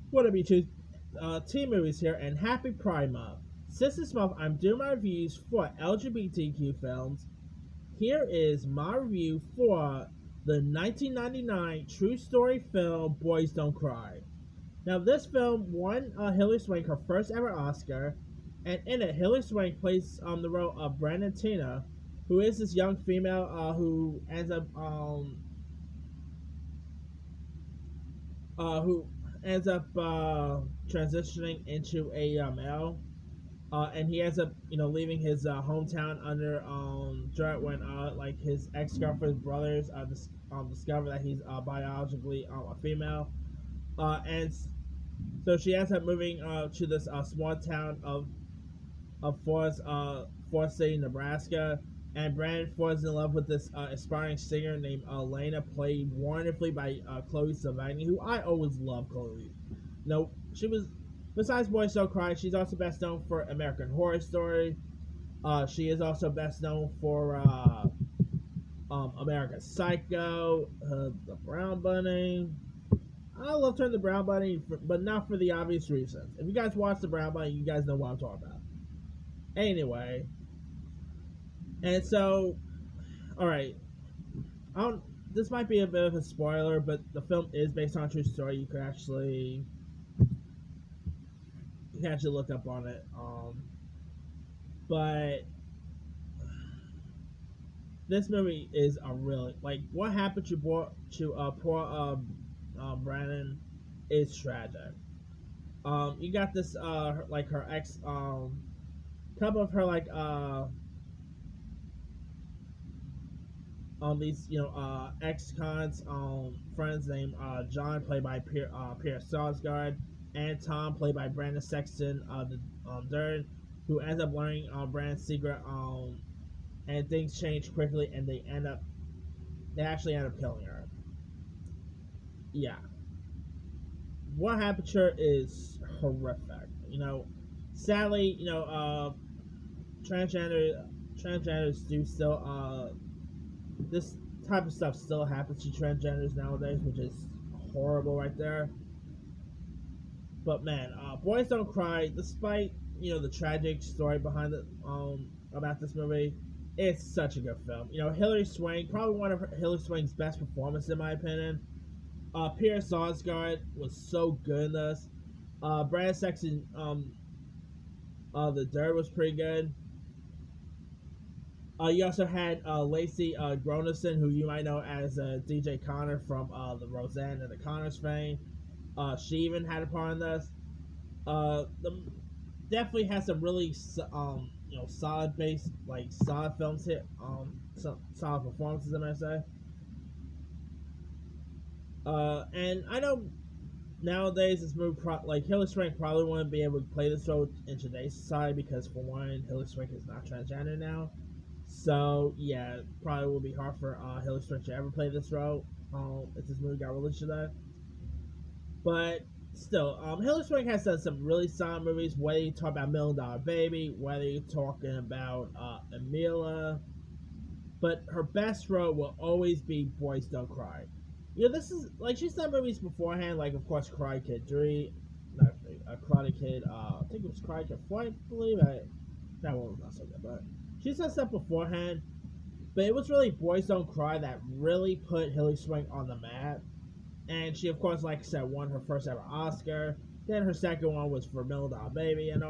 What up, YouTube? Team Movies here, and happy Pride Month. Since this month, I'm doing my reviews for LGBTQ films. Here is my review for the 1999 true story film Boys Don't Cry. Now, this film won Hilary Swank her first ever Oscar, and in it, Hilary Swank plays the role of Brandon Tina, who is this young female who ends up who ends up transitioning into a male, and he ends up leaving his hometown under threat when like his ex girlfriend's brothers discover that he's biologically a female, and so she ends up moving to this small town of Forest City, Nebraska. And Brandon falls in love with this aspiring singer named Elena, played wonderfully by Chloe Sevigny, who I always loved Chloe. No, she was, besides Boys Don't Cry, she's also best known for American Horror Story. She is also best known for American Psycho, The Brown Bunny. I love her in The Brown Bunny, but not for the obvious reasons. If you guys watch The Brown Bunny, you guys know what I'm talking about. Anyway, and so, all right, I don't. This might be a bit of a spoiler, but the film is based on a true story. You can actually look up on it. But this movie is a really like what happened to poor Brandon is tragic. You got this like her ex couple of her like these ex cons friends named John, played by Pierre Sarsgaard, and Tom, played by Brandon Sexton the third, who ends up learning Brandon's secret, and things change quickly, and they actually end up killing her. Yeah, what happened to her is horrific. Sadly, transgender transgenders do still this type of stuff still happens to transgenders nowadays, which is horrible right there. But man, Boys Don't Cry, despite the tragic story behind it, about this movie, it's such a good film. Hilary Swank, probably one of Hilary Swank's best performances in my opinion. Pierre Sarsgaard was so good in this. Brad Sexton, the Dirt was pretty good. You also had Lacey Groneson, who you might know as DJ Connor from the Roseanne and the Connors fame. She even had a part in this. The definitely has some really solid base, like solid films hit, some solid performances, I might say. And I know nowadays this movie like Hilary Swank probably wouldn't be able to play this role in today's society because for one, Hilary Swank is not transgender now. So yeah, probably will be hard for Hilary Swank to ever play this role if this movie got released today. But still, Hilary Swank has done some really solid movies. Whether you talk about Million Dollar Baby, whether you're talking about Emilia, but her best role will always be Boys Don't Cry. This is like she's done movies beforehand, like of course Karate Kid 3, not Karate Kid. I think it was Karate Kid 4, I believe. That one was not so good, but she's done stuff beforehand. But it was really Boys Don't Cry that really put Hilary Swank on the map. And she, of course, like I said, won her first ever Oscar. Then her second one was for Million Dollar Baby, And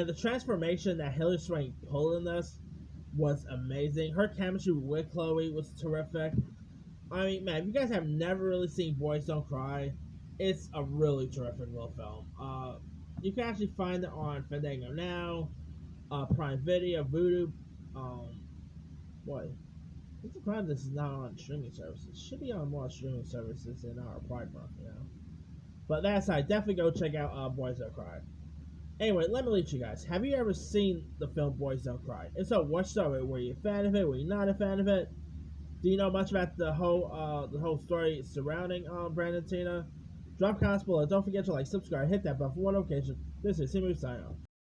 the transformation that Hilary Swank pulled in this was amazing. Her chemistry with Chloe was terrific. I mean, man, if you guys have never really seen Boys Don't Cry, it's a really terrific little film. You can actually find it on Fandango now, Prime Video, Vudu. What? It's a crime this is not on streaming services. It should be on more streaming services than our Pride Month. But that's I definitely go check out Boys Don't Cry. Anyway, let me leave you guys. Have you ever seen the film Boys Don't Cry? If so, what story? Were you a fan of it? Were you not a fan of it? Do you know much about the whole story surrounding Brandon Tina? Drop comments below. Don't forget to like, subscribe, hit that button for one notification. This is Simu signing off.